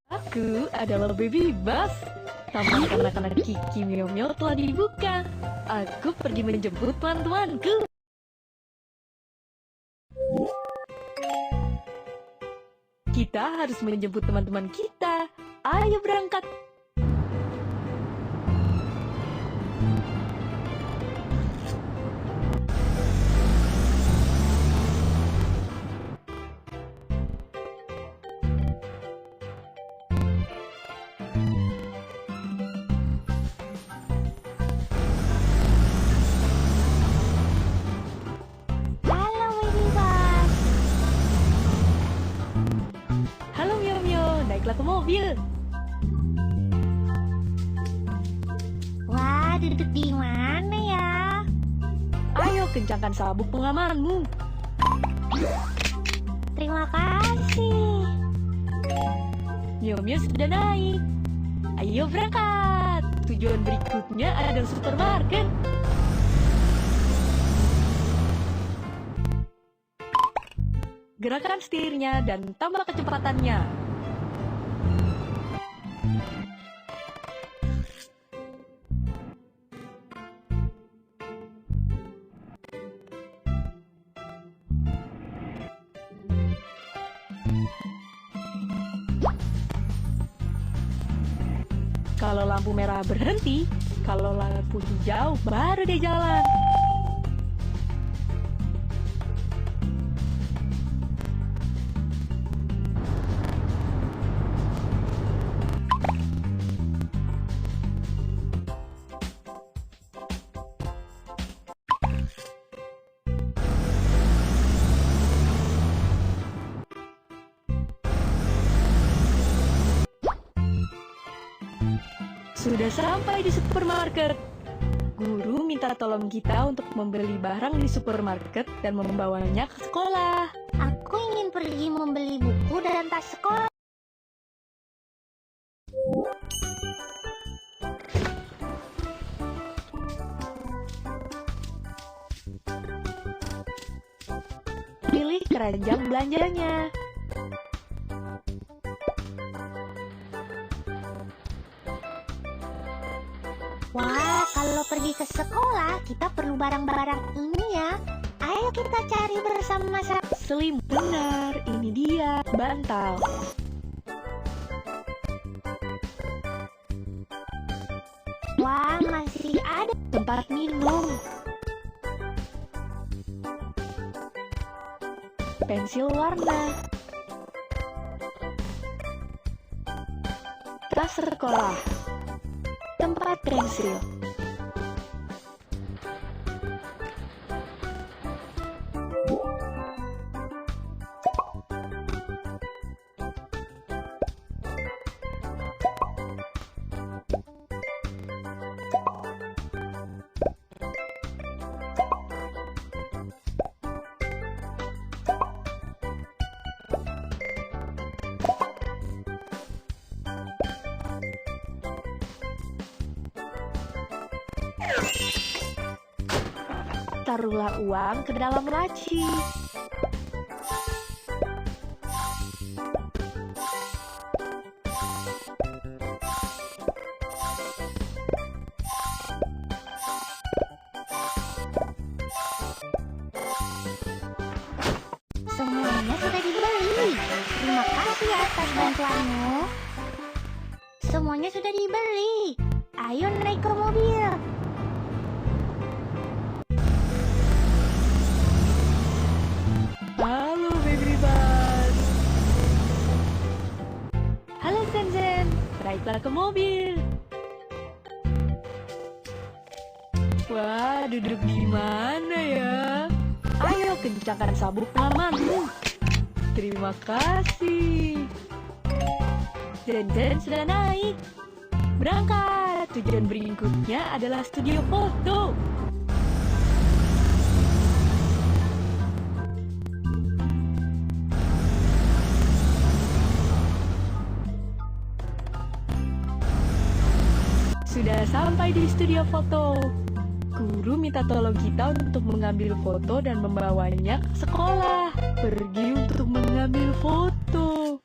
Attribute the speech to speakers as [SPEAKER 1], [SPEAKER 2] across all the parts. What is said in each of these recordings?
[SPEAKER 1] Aku adalah Baby Bus. Taman kanak-kanak Kiki Meow Meow telah dibuka. Aku pergi menjemput teman-temanku. Kita harus menjemput teman-teman kita. Ayo berangkat.
[SPEAKER 2] Halo Baby Bus.
[SPEAKER 1] Halo Meow Meow, naiklah ke mobil.
[SPEAKER 2] Wah, duduk di mana ya?
[SPEAKER 1] Ayo kencangkan sabuk pengamanmu.
[SPEAKER 2] Terima kasih.
[SPEAKER 1] Meow Meow sudah naik. Ayo berangkat. Tujuan berikutnya adalah supermarket. Gerakan setirnya dan tambah kecepatannya. Kalau lampu merah berhenti, kalau lampu hijau baru dia jalan. Sudah sampai di supermarket. Guru minta tolong kita untuk membeli barang di supermarket dan membawanya ke sekolah.
[SPEAKER 2] Aku ingin pergi membeli buku dan tas sekolah.
[SPEAKER 1] Pilih keranjang belanjanya.
[SPEAKER 2] Wah, kalau pergi ke sekolah, kita perlu barang-barang ini ya. Ayo kita cari bersama-sama.
[SPEAKER 1] Selimut. Benar, ini dia, bantal.
[SPEAKER 2] Wah, masih ada.
[SPEAKER 1] Tempat minum. Pensil warna. Tas sekolah. Tempat pensil. Taruhlah uang ke dalam laci.
[SPEAKER 2] Semuanya sudah dibeli. Terima kasih atas bantuanmu. Semuanya sudah dibeli. Ayo naik ke mobil.
[SPEAKER 1] Halo Baby Bus. Halo Zen Zen, naiklah ke mobil. Wah, duduk di mana ya? Ayo kencangkan sabuk pengamanmu. Terima kasih. Zen Zen sudah naik. Berangkat. Tujuan berikutnya adalah studio foto. Sudah sampai di studio foto. Guru minta tolong kita untuk mengambil foto dan membawanya ke sekolah. Pergi untuk mengambil foto.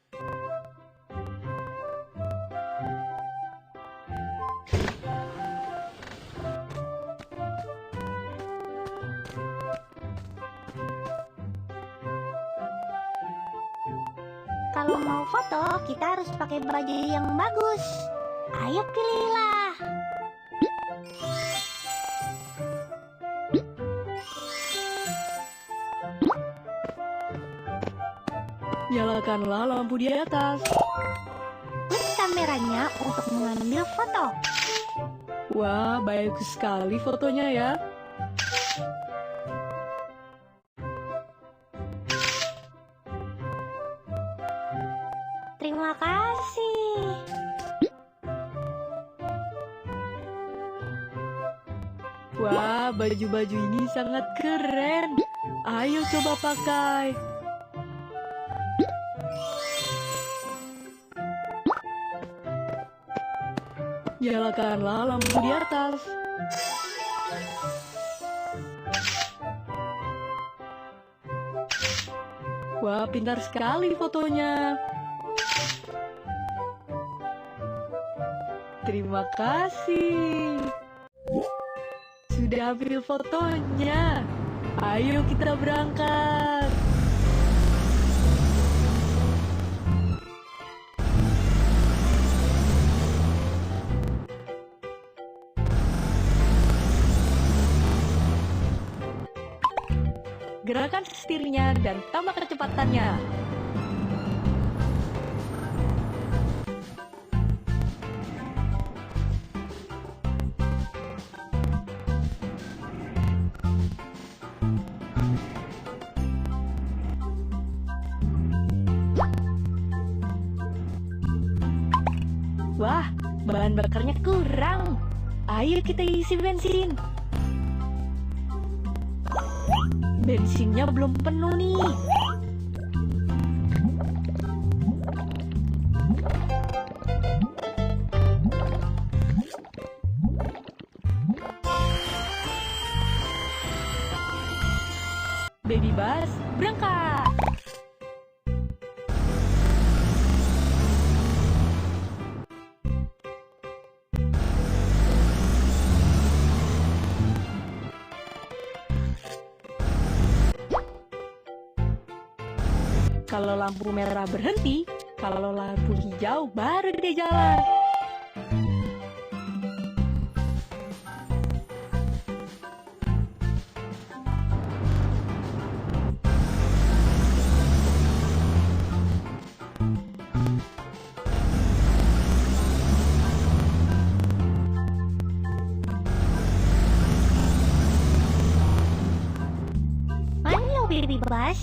[SPEAKER 2] Kalau mau foto, kita harus pakai baju yang bagus. Ayo pilihlah.
[SPEAKER 1] Nyalakanlah lampu di atas.
[SPEAKER 2] Klik kameranya untuk mengambil foto.
[SPEAKER 1] Wah, bagus sekali fotonya ya.
[SPEAKER 2] Terima kasih.
[SPEAKER 1] Wah, baju-baju ini sangat keren. Ayo coba pakai. Nyalakanlah lampu di atas. Wah, pintar sekali fotonya. Terima kasih. Sudah ambil fotonya. Ayo kita berangkat. Gerakan setirnya dan tambah kecepatannya. Wah, bahan bakarnya kurang. Ayo kita isi bensin. Bensinnya belum penuh nih. Baby bus, berangkat! Kalau lampu merah berhenti, kalau lampu hijau baru dia jalan.
[SPEAKER 2] Mana yang baby bus?